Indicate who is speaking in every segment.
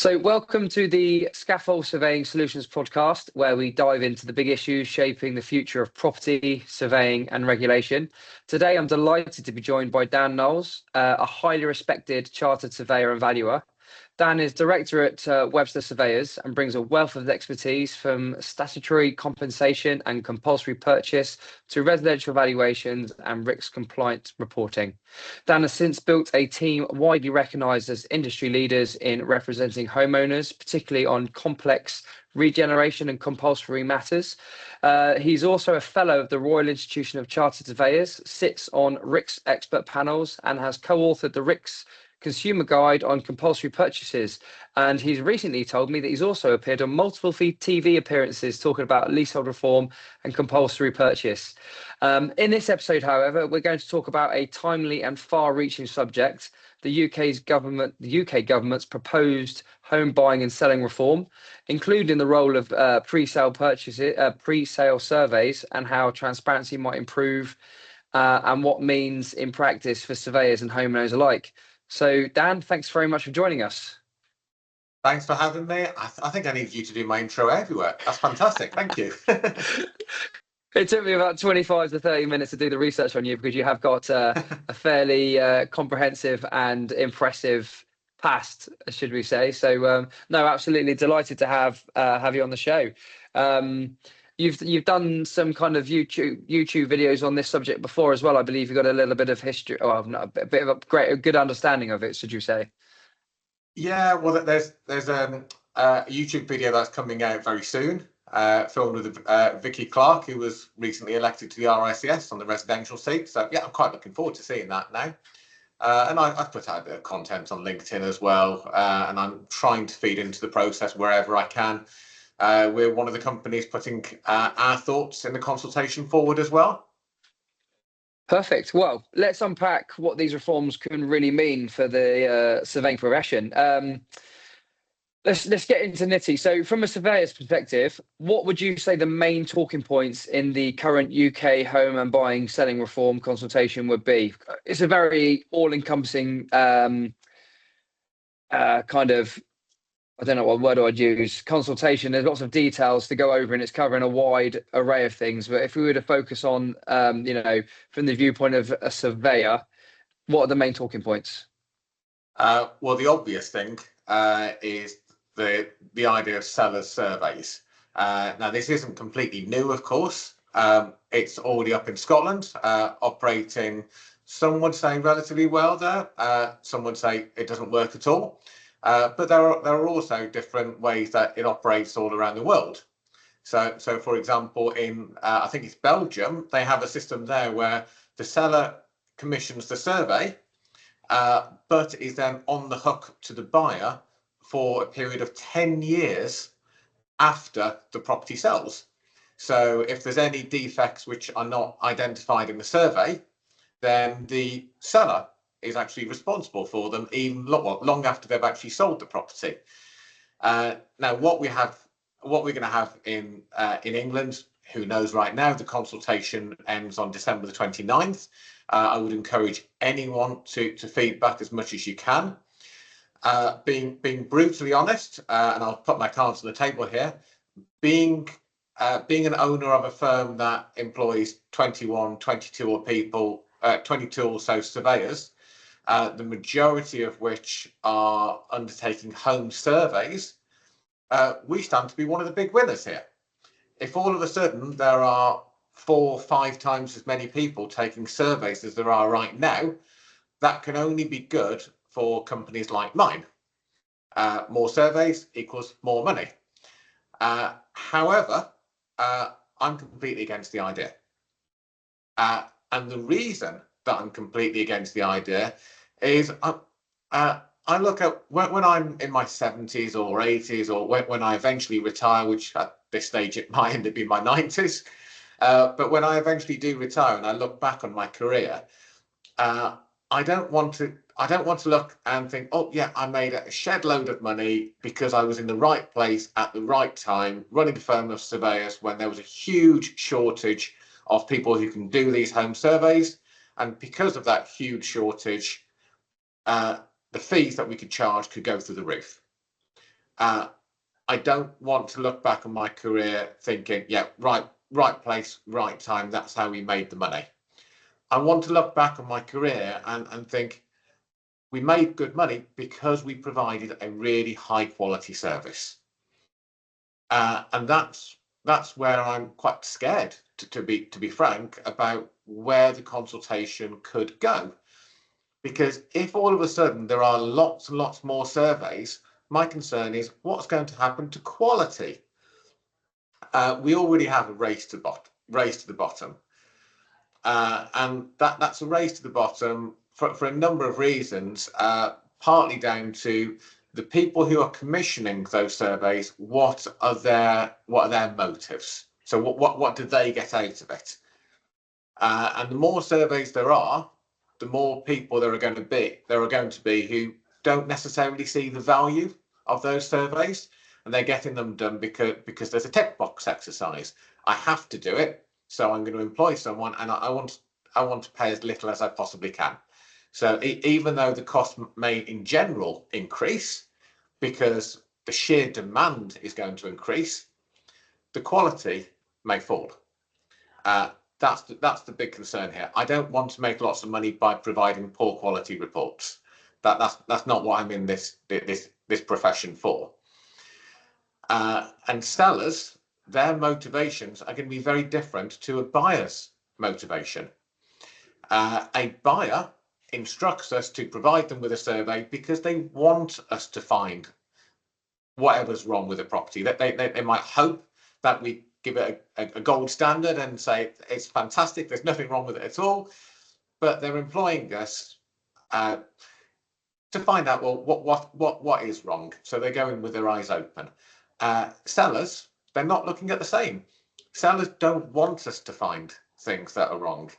Speaker 1: So, welcome to the Scafol Surveying Solutions podcast, where we dive into the big issues shaping the future of property, surveying, and regulation. Today, I'm delighted to be joined by Dan Knowles, a highly respected chartered surveyor and valuer. Dan is director at Webster Surveyors and brings a wealth of expertise from statutory compensation and compulsory purchase to residential valuations and RICS compliant reporting. Dan has since built a team widely recognised as industry leaders in representing homeowners, particularly on complex regeneration and compulsory matters. He's also a fellow of the Royal Institution of Chartered Surveyors, sits on RICS expert panels, and has co-authored the RICS Consumer Guide on compulsory purchases. And he's recently told me that he's also appeared on multiple TV appearances talking about leasehold reform and compulsory purchase. In this episode, however, we're going to talk about a timely and far-reaching subject: the UK government's proposed home buying and selling reform, including the role of pre-sale purchases, pre-sale surveys, and how transparency might improve, and what means in practice for surveyors and homeowners alike. So, Dan, thanks very much for joining us.
Speaker 2: Thanks for having me. I think I need you to do my intro everywhere. That's fantastic. Thank you.
Speaker 1: It took me about 25 to 30 minutes to do the research on you, because you have got a fairly comprehensive and impressive past, should we say. So, no, absolutely delighted to have you on the show. You've done some kind of YouTube videos on this subject before as well. I believe you've got a little bit of history, well, not a bit of a good understanding of it, should you say?
Speaker 2: Yeah, well, there's a YouTube video that's coming out very soon, filmed with Vicky Clark, who was recently elected to the RICS on the residential seat. So yeah, I'm quite looking forward to seeing that now. And I've put out a bit of content on LinkedIn as well, and I'm trying to feed into the process wherever I can. We're one of the companies putting our thoughts in the consultation forward as well.
Speaker 1: Perfect. Well, let's unpack what these reforms can really mean for the surveying profession. Let's get into nitty. So, from a surveyor's perspective, what would you say the main talking points in the current UK home and buying selling reform consultation would be? It's a very all-encompassing kind of, I don't know what word I'd use, consultation. There's lots of details to go over, and it's covering a wide array of things. But if we were to focus on, from the viewpoint of a surveyor, what are the main talking points?
Speaker 2: Well, the obvious thing is the idea of sellers' surveys. Now, this isn't completely new, of course. It's already up in Scotland, operating, some would say, relatively well there. Some would say it doesn't work at all. But there are also different ways that it operates all around the world. So for example, in I think it's Belgium, they have a system there where the seller commissions the survey, but is then on the hook to the buyer for a period of 10 years after the property sells. So if there's any defects which are not identified in the survey, then the seller is actually responsible for them even long after they've actually sold the property. Now, what we're going to have in England, who knows right now, the consultation ends on December the 29th. I would encourage anyone to feedback as much as you can. Being brutally honest, and I'll put my cards on the table here, being an owner of a firm that employs 22 or so surveyors, the majority of which are undertaking home surveys, we stand to be one of the big winners here. If all of a sudden there are 4 or 5 times as many people taking surveys as there are right now, that can only be good for companies like mine. More surveys equals more money. However, I'm completely against the idea. And the reason that I'm completely against the idea is I look at when I'm in my 70s or 80s, or when I eventually retire, which at this stage it might end up being my 90s. But when I eventually do retire and I look back on my career, I don't want to look and think, oh yeah, I made a shed load of money because I was in the right place at the right time, running a firm of surveyors when there was a huge shortage of people who can do these home surveys. And because of that huge shortage, the fees that we could charge could go through the roof. I don't want to look back on my career thinking, yeah, right place, right time, that's how we made the money. I want to look back on my career and think we made good money because we provided a really high quality service. And that's where I'm quite scared, to be frank, about where the consultation could go. Because if all of a sudden there are lots and lots more surveys, my concern is what's going to happen to quality. We already have a race to the bottom, and that's a race to the bottom for a number of reasons. Partly down to the people who are commissioning those surveys. What are their motives? So what do they get out of it? And the more surveys there are, the more people there are going to be who don't necessarily see the value of those surveys, and they're getting them done because there's a tick box exercise. I have to do it, so I'm going to employ someone, and I want to pay as little as I possibly can. So even though the cost may in general increase because the sheer demand is going to increase, the quality may fall. That's the big concern here. I don't want to make lots of money by providing poor quality reports. That's not what I'm in this profession for. And sellers, their motivations are going to be very different to a buyer's motivation. A buyer instructs us to provide them with a survey because they want us to find whatever's wrong with the property. That they might hope that we give it a gold standard and say it's fantastic, there's nothing wrong with it at all, but they're employing us to find out, well, what is wrong. So they're going with their eyes open. Sellers, they're not looking at the same. Sellers don't want us to find things that are wrong.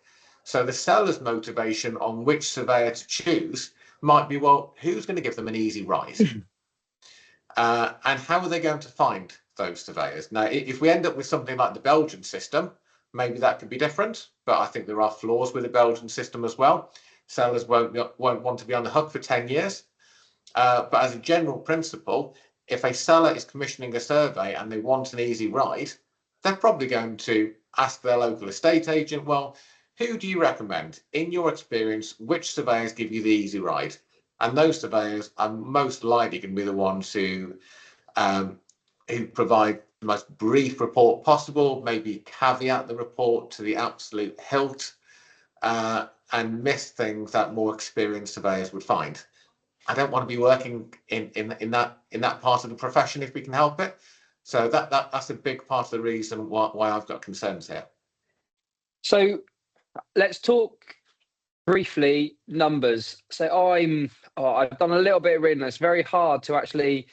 Speaker 2: So the seller's motivation on which surveyor to choose might be, well, who's going to give them an easy ride? And how are they going to find those surveyors? Now, if we end up with something like the Belgian system, maybe that could be different, but I think there are flaws with the Belgian system as well. Sellers won't want to be on the hook for 10 years. But as a general principle, if a seller is commissioning a survey and they want an easy ride, they're probably going to ask their local estate agent, well, who do you recommend? In your experience, which surveyors give you the easy ride? And those surveyors are most likely going to be the ones who provide the most brief report possible, maybe caveat the report to the absolute hilt, and miss things that more experienced surveyors would find. I don't want to be working in that part of the profession if we can help it. So that's a big part of the reason why I've got concerns here.
Speaker 1: So let's talk briefly numbers. So I've done a little bit of reading. It's very hard to actually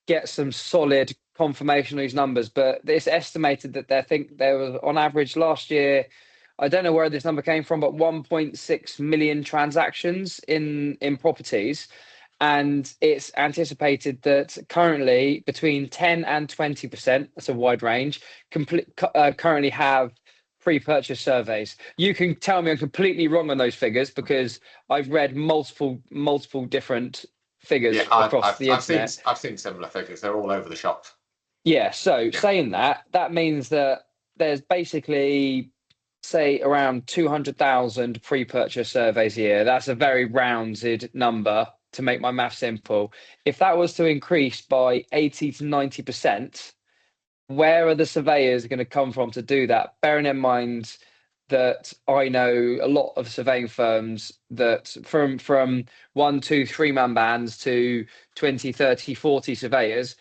Speaker 1: get some solid confirmation of these numbers, but it's estimated that there was on average last year, I don't know where this number came from, but 1.6 million transactions in properties. And it's anticipated that currently between 10 and 20%, that's a wide range, currently have pre-purchase surveys. You can tell me I'm completely wrong on those figures because I've read multiple different figures across the internet.
Speaker 2: I've seen similar figures. They're all over the shop.
Speaker 1: Yeah. So saying that means that there's basically, say, around 200,000 pre-purchase surveys a year. That's a very rounded number to make my math simple. If that was to increase by 80 to 90%, where are the surveyors going to come from to do that? Bearing in mind that I know a lot of surveying firms that from 1, 2, 3-man bands to 20, 30, 40 surveyors,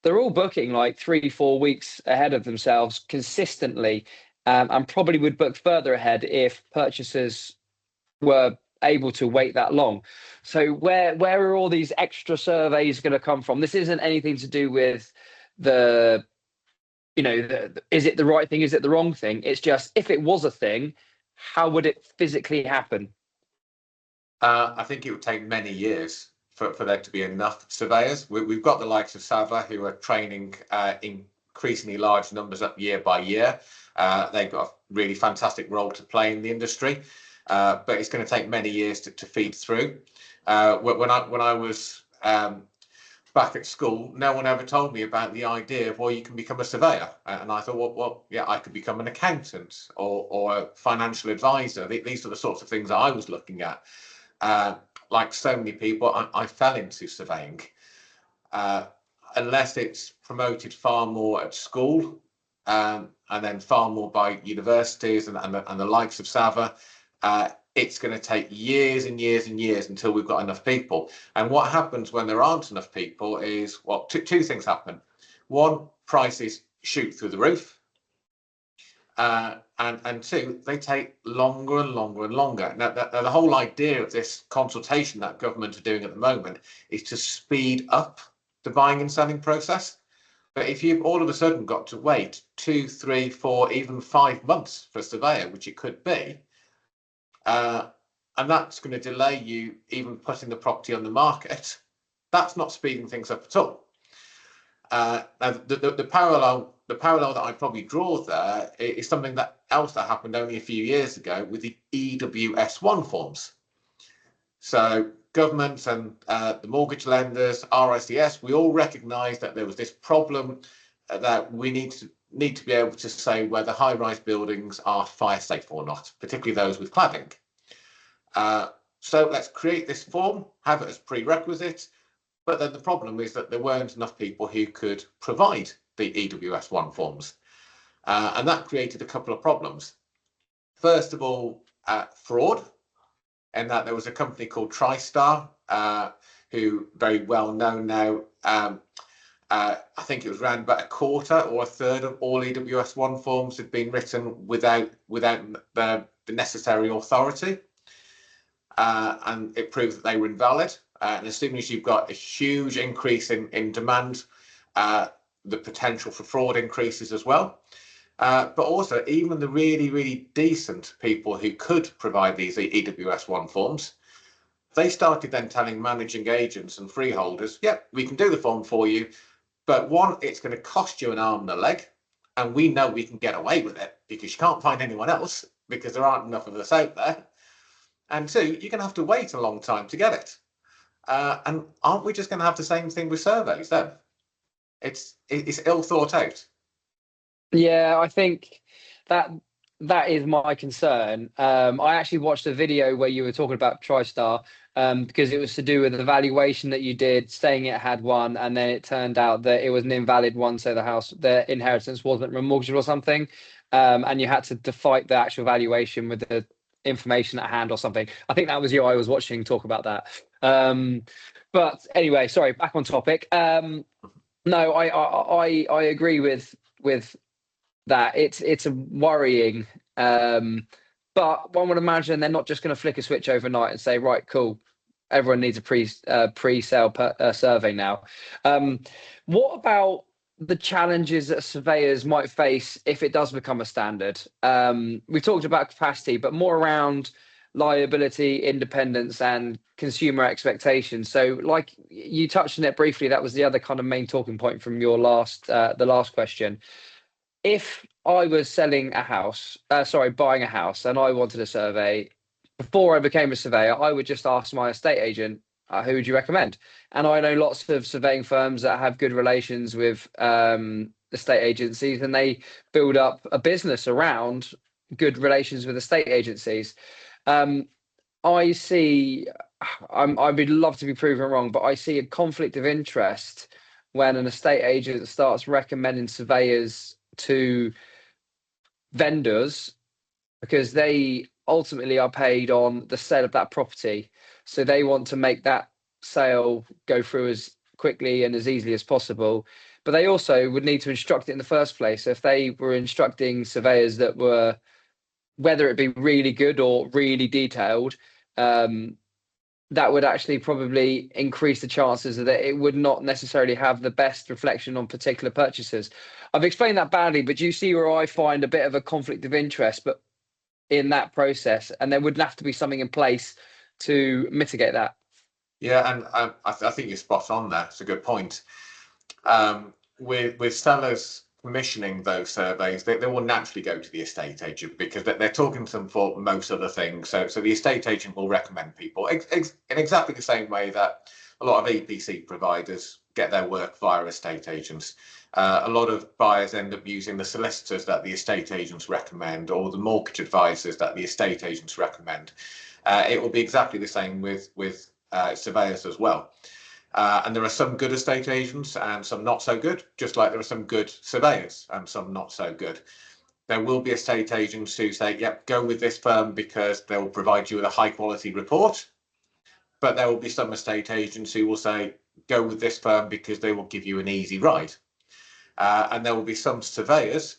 Speaker 1: they're all booking like 3-4 weeks ahead of themselves consistently, and probably would book further ahead if purchasers were able to wait that long. So where are all these extra surveys going to come from? This isn't anything to do with is it the right thing? Is it the wrong thing? It's just, if it was a thing, how would it physically happen?
Speaker 2: I think it would take many years for there to be enough surveyors. We've got the likes of Sava who are training increasingly large numbers up year by year. They've got a really fantastic role to play in the industry, but it's going to take many years to feed through. When I was back at school, no one ever told me about the idea of, well, you can become a surveyor. And I thought, well, yeah, I could become an accountant or a financial advisor. These are the sorts of things that I was looking at. Like so many people, I fell into surveying. Unless it's promoted far more at school, and then far more by universities and the likes of Sava, it's going to take years and years and years until we've got enough people. And what happens when there aren't enough people is, well, two things happen. One, prices shoot through the roof. And two, they take longer and longer and longer. Now, the whole idea of this consultation that government are doing at the moment is to speed up the buying and selling process. But if you've all of a sudden got to wait 2, 3, 4, even 5 months for a surveyor, which it could be, and that's going to delay you even putting the property on the market, that's not speeding things up at all. Now, the parallel that I probably draw there is something else that happened only a few years ago with the EWS1 forms. So government and the mortgage lenders, RICS, we all recognised that there was this problem that we need to be able to say whether high-rise buildings are fire safe or not, particularly those with cladding. So let's create this form, have it as prerequisite, but then the problem is that there weren't enough people who could provide the EWS1 forms. And that created a couple of problems. First of all, fraud, and that there was a company called TriStar, who very well known now. I think it was around about a quarter or a third of all EWS1 forms had been written without the necessary authority. And it proved that they were invalid. And as soon as you've got a huge increase in demand, the potential for fraud increases as well. But also, even the really, really decent people who could provide these EWS1 forms, they started then telling managing agents and freeholders, yep, we can do the form for you, but one, it's going to cost you an arm and a leg, and we know we can get away with it because you can't find anyone else because there aren't enough of us out there. And two, you're going to have to wait a long time to get it. And aren't we just going to have the same thing with surveys then? It's ill thought out.
Speaker 1: Yeah, I think that is my concern. I actually watched a video where you were talking about TriStar, because it was to do with the valuation that you did, saying it had one, and then it turned out that it was an invalid one, so the inheritance wasn't remortgageable or something, and you had to fight the actual valuation with the information at hand or something. I think that was you I was watching talk about that. But anyway, sorry, back on topic. No, I agree with that. It's a worrying, but one would imagine they're not just going to flick a switch overnight and say, right, cool, everyone needs a pre-sale survey now. What about the challenges that surveyors might face if it does become a standard? We talked about capacity, but more around liability, independence, and consumer expectations. So, like you touched on it briefly, that was the other kind of main talking point from your the last question. If I was buying a house, and I wanted a survey, before I became a surveyor, I would just ask my estate agent, who would you recommend? And I know lots of surveying firms that have good relations with estate agencies, and they build up a business around good relations with estate agencies. I would love to be proven wrong, but I see a conflict of interest when an estate agent starts recommending surveyors to vendors, because they ultimately are paid on the sale of that property. So they want to make that sale go through as quickly and as easily as possible. But they also would need to instruct it in the first place. So if they were instructing surveyors that were, whether it be really good or really detailed, that would actually probably increase the chances that it would not necessarily have the best reflection on particular purchases. I've explained that badly, but do you see where I find a bit of a conflict of interest, but in that process, and there would have to be something in place to mitigate that?
Speaker 2: Yeah, and I think you're spot on there. It's a good point. With sellers commissioning those surveys, they will naturally go to the estate agent because they're talking to them for most other things. So the estate agent will recommend people in exactly the same way that a lot of EPC providers get their work via estate agents. A lot of buyers end up using the solicitors that the estate agents recommend, or the mortgage advisors that the estate agents recommend. It will be exactly the same with surveyors as well. And there are some good estate agents and some not so good, just like there are some good surveyors and some not so good. There will be estate agents who say, yep, go with this firm because they will provide you with a high quality report. But there will be some estate agents who will say, go with this firm because they will give you an easy ride. And there will be some surveyors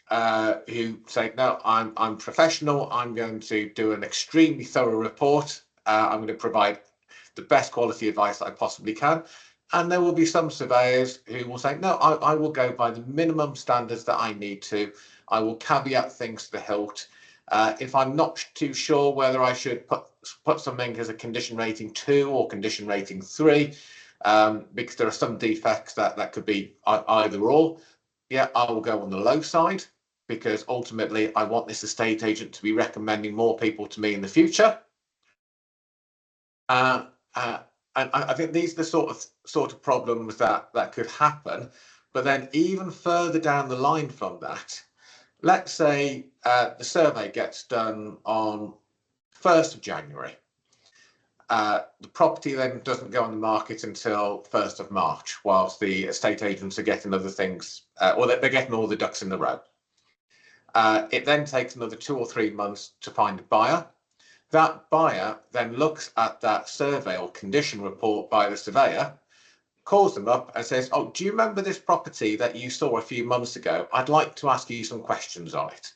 Speaker 2: who say, no, I'm professional. I'm going to do an extremely thorough report. I'm going to provide the best quality advice I possibly can. And there will be some surveyors who will say, no, I will go by the minimum standards that I need to. I will caveat things to the hilt. If I'm not too sure whether I should put something as a condition rating 2 or condition rating 3, because there are some defects that could be either or, yeah, I will go on the low side, because ultimately I want this estate agent to be recommending more people to me in the future. And I think these are the sort of problems that could happen. But then even further down the line from that, let's say the survey gets done on 1st of January. The property then doesn't go on the market until 1st of March, whilst the estate agents are getting other things, or they're getting all the ducks in the row. It then takes another 2 or 3 months to find a buyer. That buyer then looks at that survey or condition report by the surveyor, calls them up and says, oh, do you remember this property that you saw a few months ago? I'd like to ask you some questions on it.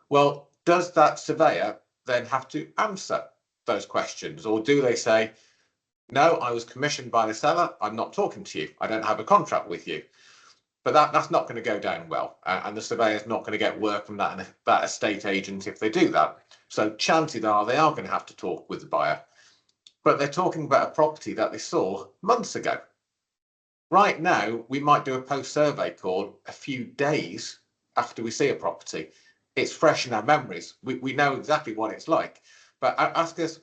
Speaker 2: Well, does that surveyor then have to answer those questions? Or do they say, no, I was commissioned by the seller. I'm not talking to you. I don't have a contract with you. But that's not going to go down well. And the surveyor's not going to get work from that estate agent if they do that. So chances are they are going to have to talk with the buyer. But they're talking about a property that they saw months ago. Right now, we might do a post-survey call a few days after we see a property. It's fresh in our memories. We know exactly what it's like. But ask us,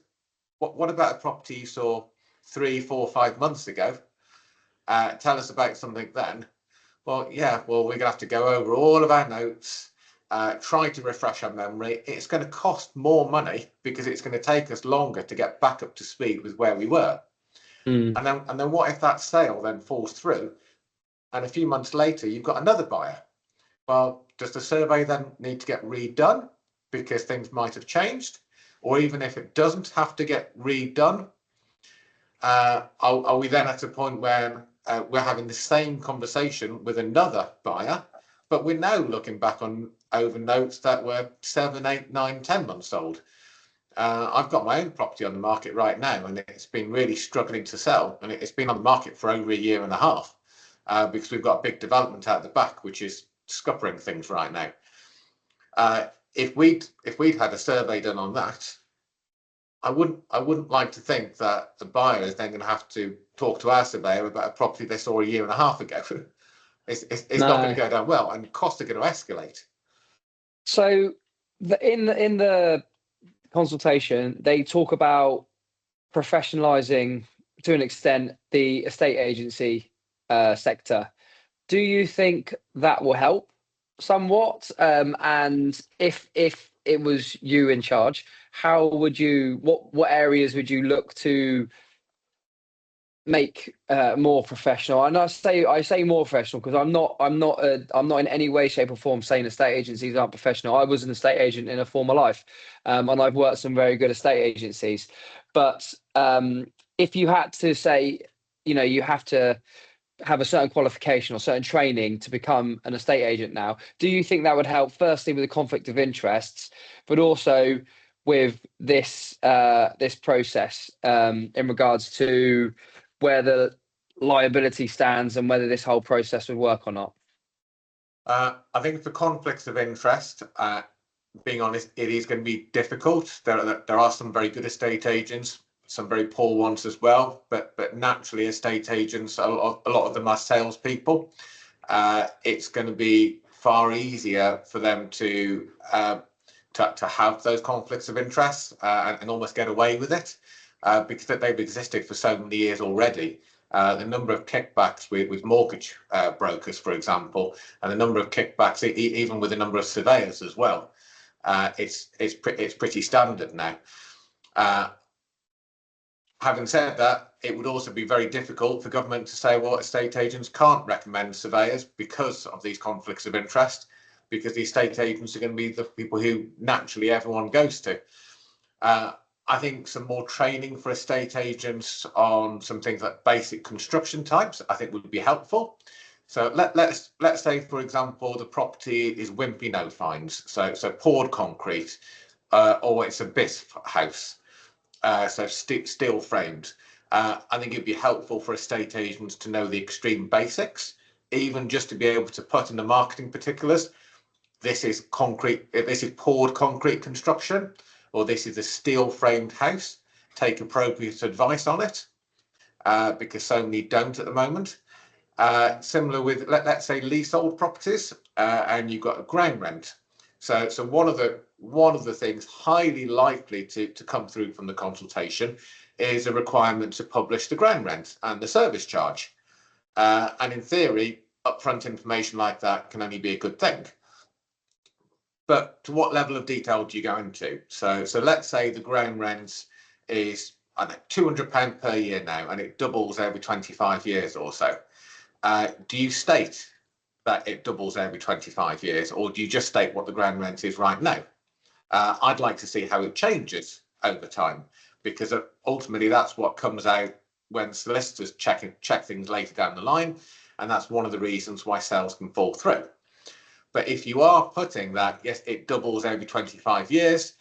Speaker 2: what about a property you saw 3, 4, 5 months ago? Tell us about something then. Well, yeah, well, we're going to have to go over all of our notes, try to refresh our memory. It's going to cost more money because it's going to take us longer to get back up to speed with where we were. And then what if that sale then falls through and a few months later you've got another buyer? Well, does the survey then need to get redone because things might have changed? Or even if it doesn't have to get redone, are we then at a point where we're having the same conversation with another buyer, but we're now looking back over notes that were 7, 8, 9, 10 months old? I've got my own property on the market right now, and it's been really struggling to sell. And it's been on the market for over 1.5 years because we've got a big development out the back, which is scuppering things right now. If we'd had a survey done on that, I wouldn't like to think that the buyer is then going to have to talk to our surveyor about a property they saw 1.5 years ago. It's not going to go down well, and costs are going to escalate.
Speaker 1: So in the consultation, they talk about professionalizing to an extent the estate agency sector. Do you think that will help somewhat? And if it was you in charge, how would you? What areas would you look to make more professional? And I say more professional because I'm not in any way, shape, or form saying estate agencies aren't professional. I was an estate agent in a former life, and I've worked some very good estate agencies. But if you had to say, you have to have a certain qualification or certain training to become an estate agent now, do you think that would help? Firstly, with the conflict of interests, but also with this process in regards to where the liability stands and whether this whole process would work or not?
Speaker 2: I think for conflicts of interest, being honest, it is going to be difficult. There are some very good estate agents, some very poor ones as well, but naturally estate agents, a lot of them are salespeople. It's going to be far easier for them to have those conflicts of interest and almost get away with it because they've existed for so many years already. the number of kickbacks with mortgage brokers, for example, and the number of kickbacks even with the number of surveyors as well. It's pretty standard now. Having said that, it would also be very difficult for government to say, well, estate agents can't recommend surveyors because of these conflicts of interest, because the estate agents are going to be the people who naturally everyone goes to. I think some more training for estate agents on some things like basic construction types, I think would be helpful. So let's say, for example, the property is wimpy no fines, so poured concrete, or it's a BISF house. So steel framed. I think it'd be helpful for estate agents to know the extreme basics, even just to be able to put in the marketing particulars. This is concrete. This is poured concrete construction, or this is a steel framed house. Take appropriate advice on it, because so many don't at the moment. Similar with let's say leasehold properties, and you've got a ground rent. So one of the things highly likely to come through from the consultation is a requirement to publish the ground rent and the service charge. And in theory, upfront information like that can only be a good thing. But to what level of detail do you go into? So let's say the ground rent is, I don't know, £200 per year now, and it doubles every 25 years or so. Do you state that it doubles every 25 years, or do you just state what the ground rent is right now? I'd like to see how it changes over time, because ultimately that's what comes out when solicitors check things later down the line, and that's one of the reasons why sales can fall through. But if you are putting that, yes, it doubles every 25 years,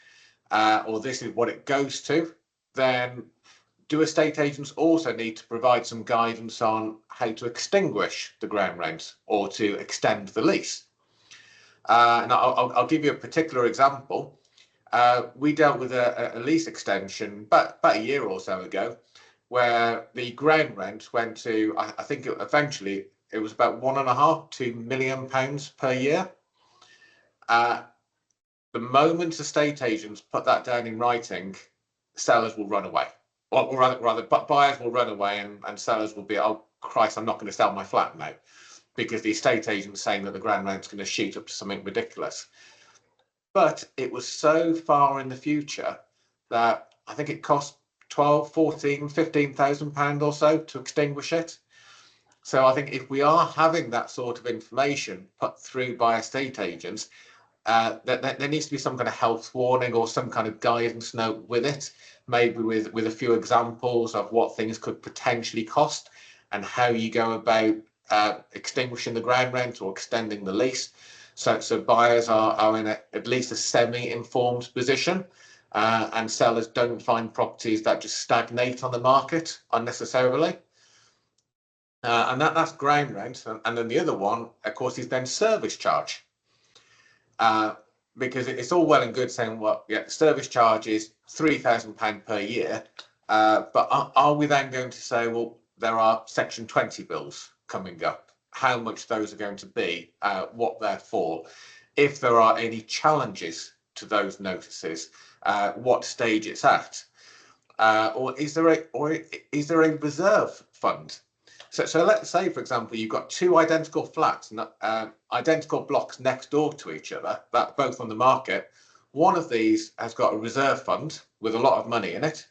Speaker 2: or this is what it goes to, then do estate agents also need to provide some guidance on how to extinguish the ground rent or to extend the lease? And I'll give you a particular example. We dealt with a lease extension about a year or so ago, where the ground rent went to, I think eventually it was about £1.5–2 million per year. The moment estate agents put that down in writing, sellers will run away. Or rather, buyers will run away, and sellers will be, oh Christ, I'm not going to sell my flat now, because the estate agent's saying that the ground rent's going to shoot up to something ridiculous. But it was so far in the future that I think it cost £12,000, £14,000, £15,000 or so to extinguish it. So I think if we are having that sort of information put through by estate agents, there needs to be some kind of health warning or some kind of guidance note with it, maybe with a few examples of what things could potentially cost and how you go about extinguishing the ground rent or extending the lease. So buyers are in at least a semi-informed position, and sellers don't find properties that just stagnate on the market unnecessarily. And that's ground rent. And then the other one, of course, is then service charge. Because it's all well and good saying, well, yeah, the service charge is £3,000 per year. But are we then going to say, well, there are Section 20 bills coming up, how much those are going to be, what they're for, if there are any challenges to those notices, what stage it's at, or is there a reserve fund? So let's say, for example, you've got two identical flats, identical blocks next door to each other, that both on the market. One of these has got a reserve fund with a lot of money in it,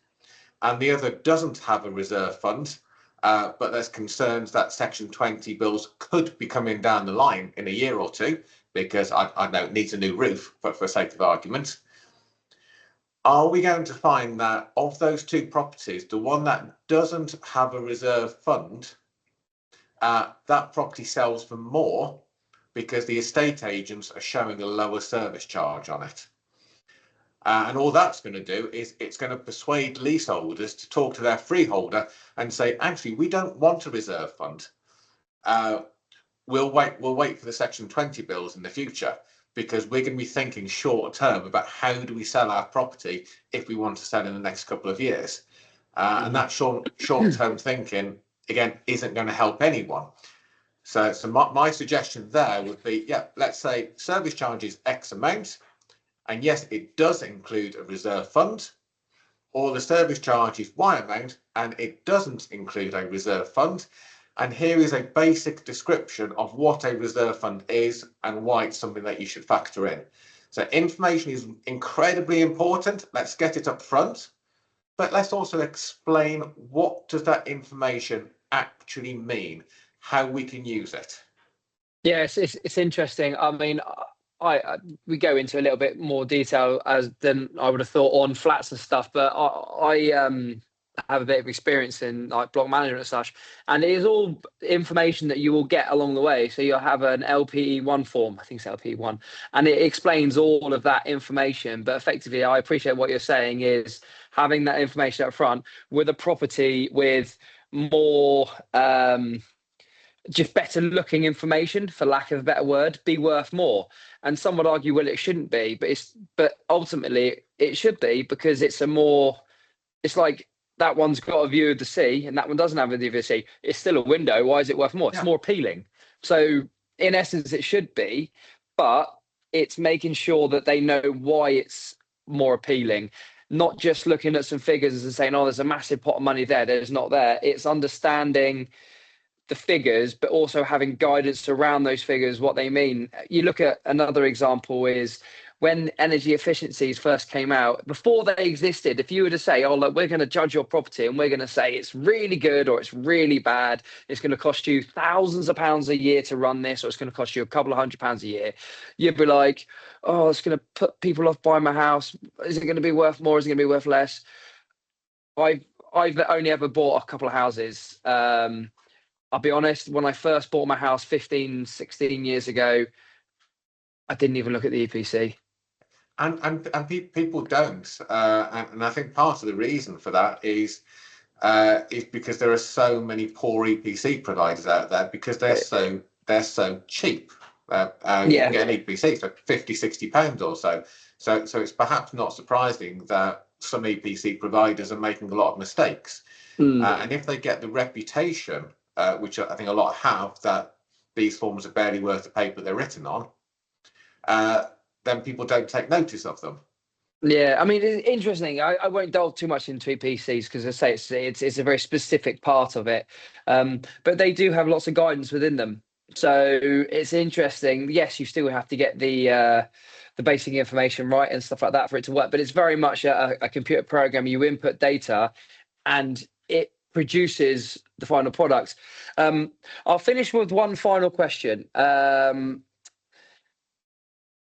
Speaker 2: and the other doesn't have a reserve fund, but there's concerns that Section 20 bills could be coming down the line in a year or two, because I know it needs a new roof, but for sake of argument. Are we going to find that of those two properties, the one that doesn't have a reserve fund, that property sells for more because the estate agents are showing a lower service charge on it? And all that's going to do is it's going to persuade leaseholders to talk to their freeholder and say, actually, we don't want a reserve fund. We'll wait for the Section 20 bills in the future, because we're going to be thinking short term about how do we sell our property if we want to sell in the next couple of years. And that short term thinking, again, isn't going to help anyone. So my suggestion there would be, yeah, let's say service charge is X amount. And yes, it does include a reserve fund, or the service charge is Y amount and it doesn't include a reserve fund. And here is a basic description of what a reserve fund is and why it's something that you should factor in. So information is incredibly important. Let's get it up front, but let's also explain what does that information actually mean, how we can use it.
Speaker 1: Yeah, it's interesting. I mean, we go into a little bit more detail than I would have thought on flats and stuff, but I have a bit of experience in like block management and such, and it is all information that you will get along the way. So you'll have an LPE1 form, I think it's LPE1, and it explains all of that information. But effectively, I appreciate what you're saying is having that information up front with a property with more just better looking information, for lack of a better word, be worth more. And some would argue, well, it shouldn't be, but ultimately it should be, because it's like that one's got a view of the sea and that one doesn't have a view of the sea. It's still a window. Why is it worth more? It's more appealing. So in essence, it should be, but it's making sure that they know why it's more appealing. Not just looking at some figures and saying, oh, there's a massive pot of money there. There's not there. It's understanding the figures, but also having guidance around those figures, what they mean. You look at another example is when energy efficiencies first came out, before they existed, if you were to say, oh, look, we're going to judge your property and we're going to say it's really good or it's really bad, it's going to cost you thousands of pounds a year to run this, or it's going to cost you a couple of £100 a year, you'd be like, oh, it's going to put people off buying my house. Is it going to be worth more? Is it going to be worth less? I've only ever bought a couple of houses. I'll be honest, when I first bought my house 15, 16 years ago, I didn't even look at the EPC.
Speaker 2: And people don't. And I think part of the reason for that is because there are so many poor EPC providers out there, because they're so cheap. You can get an EPC for £50, £60 or so. So it's perhaps not surprising that some EPC providers are making a lot of mistakes. And if they get the reputation, which I think a lot have, that these forms are barely worth the paper they're written on, then people don't take notice of them.
Speaker 1: Yeah, I mean, it's interesting. I won't delve too much into EPCs because, as I say, it's a very specific part of it. But they do have lots of guidance within them. So it's interesting. Yes, you still have to get the basic information right and stuff like that for it to work. But it's very much a computer program. You input data and it produces the final product. I'll finish with one final question.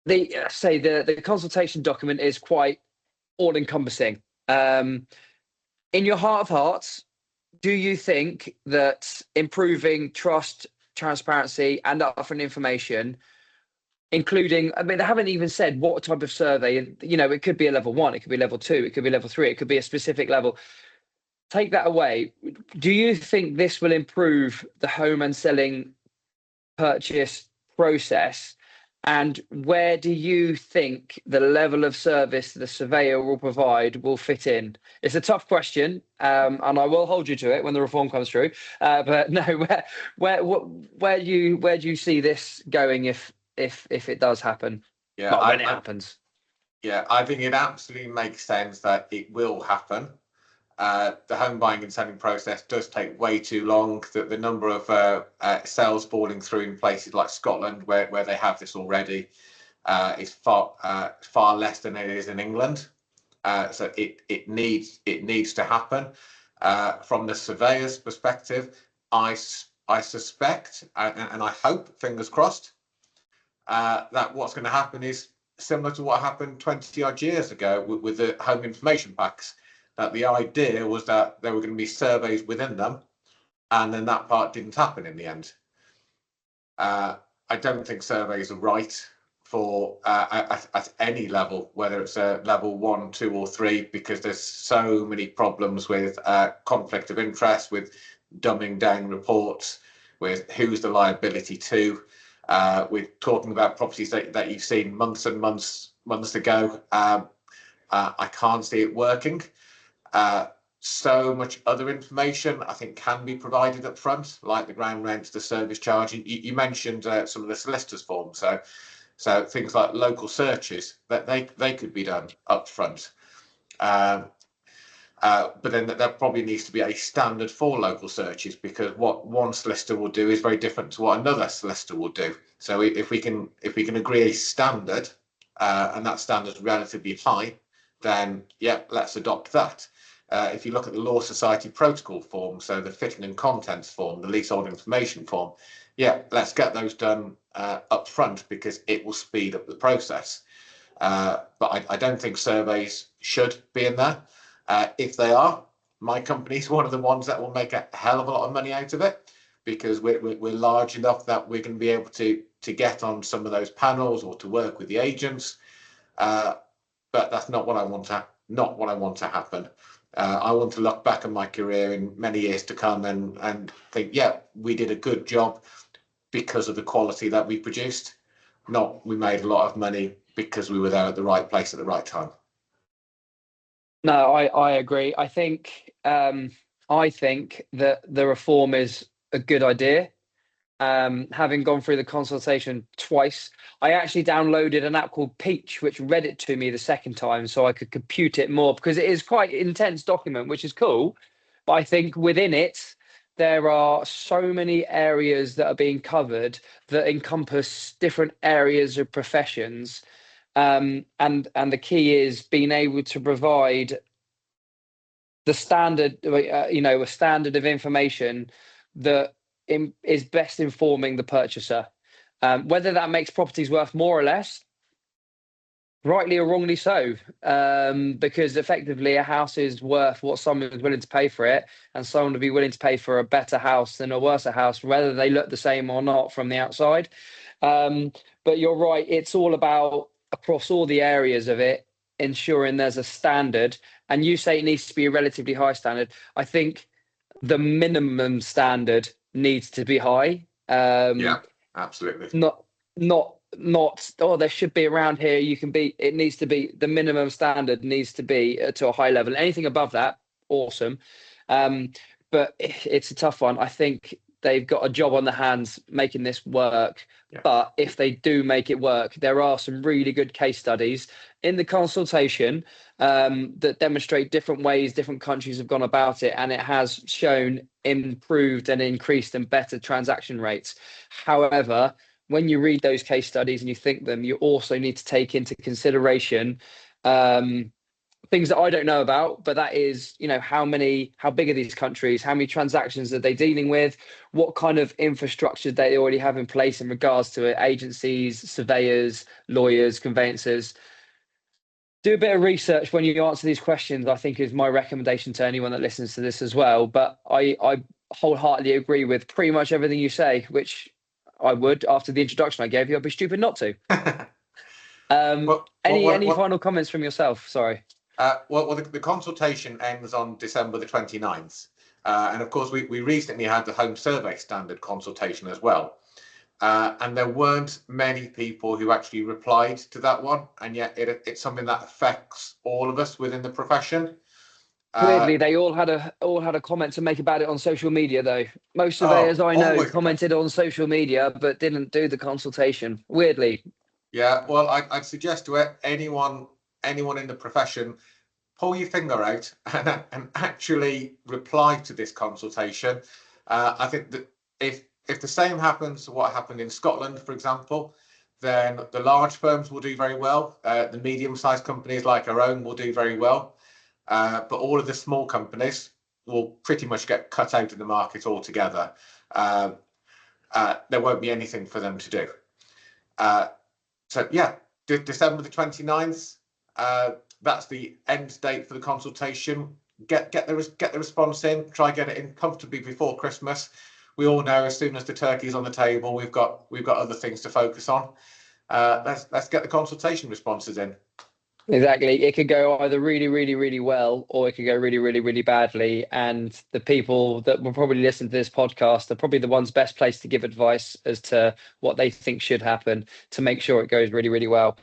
Speaker 1: The consultation document is quite all-encompassing. In your heart of hearts, do you think that improving trust, transparency, and upfront information, including, I mean, they haven't even said what type of survey, and it could be a level 1, it could be level 2, it could be level 3, it could be a specific level. Take that away. Do you think this will improve the home and selling purchase process? And where do you think the level of service the surveyor will provide will fit in? It's a tough question, and I will hold you to it when the reform comes through. But no, where do you see this going if it does happen?
Speaker 2: Yeah,
Speaker 1: not when it happens.
Speaker 2: Yeah, I think it absolutely makes sense that it will happen. The home buying and selling process does take way too long. The number of sales falling through in places like Scotland, where they have this already, is far less than it is in England. So it needs to happen. From the surveyor's perspective, I suspect and I hope, fingers crossed, that what's going to happen is similar to what happened 20 odd years ago with the home information packs. That the idea was that there were going to be surveys within them, and then that part didn't happen in the end. I don't think surveys are right for at any level, whether it's a level 1, 2, or 3, because there's so many problems with conflict of interest, with dumbing down reports, with who's the liability to, with talking about properties that you've seen months and months ago. I can't see it working. So much other information I think can be provided up front, like the ground rent, the service charge. You mentioned some of the solicitors' forms, so things like local searches that they could be done up front. But then there probably needs to be a standard for local searches, because what one solicitor will do is very different to what another solicitor will do. So if we can agree a standard, and that standard is relatively high, then yeah, let's adopt that. If you look at the Law Society protocol form, so the fitting and contents form, the leasehold information form, yeah, let's get those done up front, because it will speed up the process. But I don't think surveys should be in there. If they are, my company's one of the ones that will make a hell of a lot of money out of it, because we're large enough that we're going to be able to get on some of those panels or to work with the agents. But that's not what I want to happen. I want to look back on my career in many years to come and think, yeah, we did a good job because of the quality that we produced, not we made a lot of money because we were there at the right place at the right time.
Speaker 1: No, I agree. I think that the reform is a good idea. Having gone through the consultation twice, I actually downloaded an app called Peach, which read it to me the second time so I could compute it more, because it is quite an intense document, which is cool. But I think within it, there are so many areas that are being covered that encompass different areas of professions. And the key is being able to provide the standard, a standard of information that is best informing the purchaser. Whether that makes properties worth more or less, rightly or wrongly so, because effectively a house is worth what someone is willing to pay for it, and someone would be willing to pay for a better house than a worse house, whether they look the same or not from the outside. But you're right, it's all about, across all the areas of it, ensuring there's a standard. And you say it needs to be a relatively high standard. I think the minimum standard needs to be high.
Speaker 2: Yeah, absolutely.
Speaker 1: Not oh, there should be around here, you can be, it needs to be, the minimum standard needs to be to a high level. Anything above that, awesome. But it's a tough one. I think they've got a job on their hands making this work. Yeah. But if they do make it work, there are some really good case studies in the consultation that demonstrate different ways different countries have gone about it, and it has shown improved and increased and better transaction rates. However, when you read those case studies and you think them, you also need to take into consideration things that I don't know about, but that is, how big are these countries? How many transactions are they dealing with? What kind of infrastructure they already have in place in regards to it? Agencies, surveyors, lawyers, conveyancers. Do a bit of research when you answer these questions, I think, is my recommendation to anyone that listens to this as well. But I wholeheartedly agree with pretty much everything you say, which I would, after the introduction I gave you. I'd be stupid not to. Any final comments from yourself? Sorry.
Speaker 2: The consultation ends on December the 29th. And of course, we recently had the home survey standard consultation as well. And there weren't many people who actually replied to that one. And yet it's something that affects all of us within the profession.
Speaker 1: Weirdly, they all had a comment to make about it on social media, though. Most surveyors I know commented on social media, but didn't do the consultation. Weirdly.
Speaker 2: Yeah, well, I'd suggest to anyone in the profession, pull your finger out and actually reply to this consultation. I think that if the same happens to what happened in Scotland, for example, then the large firms will do very well. The medium-sized companies like our own will do very well. But all of the small companies will pretty much get cut out of the market altogether. There won't be anything for them to do. So yeah, December the 29th, that's the end date for the consultation. Get the response in, try get it in comfortably before Christmas. We all know as soon as the turkey's on the table, we've got other things to focus on. Let's get the consultation responses in.
Speaker 1: Exactly. It could go either really, really, really well, or it could go really, really, really badly. And the people that will probably listen to this podcast are probably the ones best placed to give advice as to what they think should happen to make sure it goes really, really well.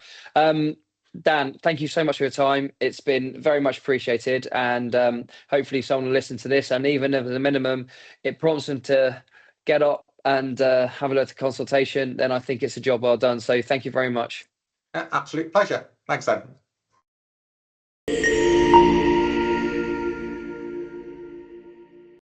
Speaker 1: Dan, thank you so much for your time. It's been very much appreciated. And hopefully someone will listen to this. And even if at the minimum, it prompts them to get up and have a look at the consultation, then I think it's a job well done. So thank you very much.
Speaker 2: Absolute pleasure. Thanks, Dan.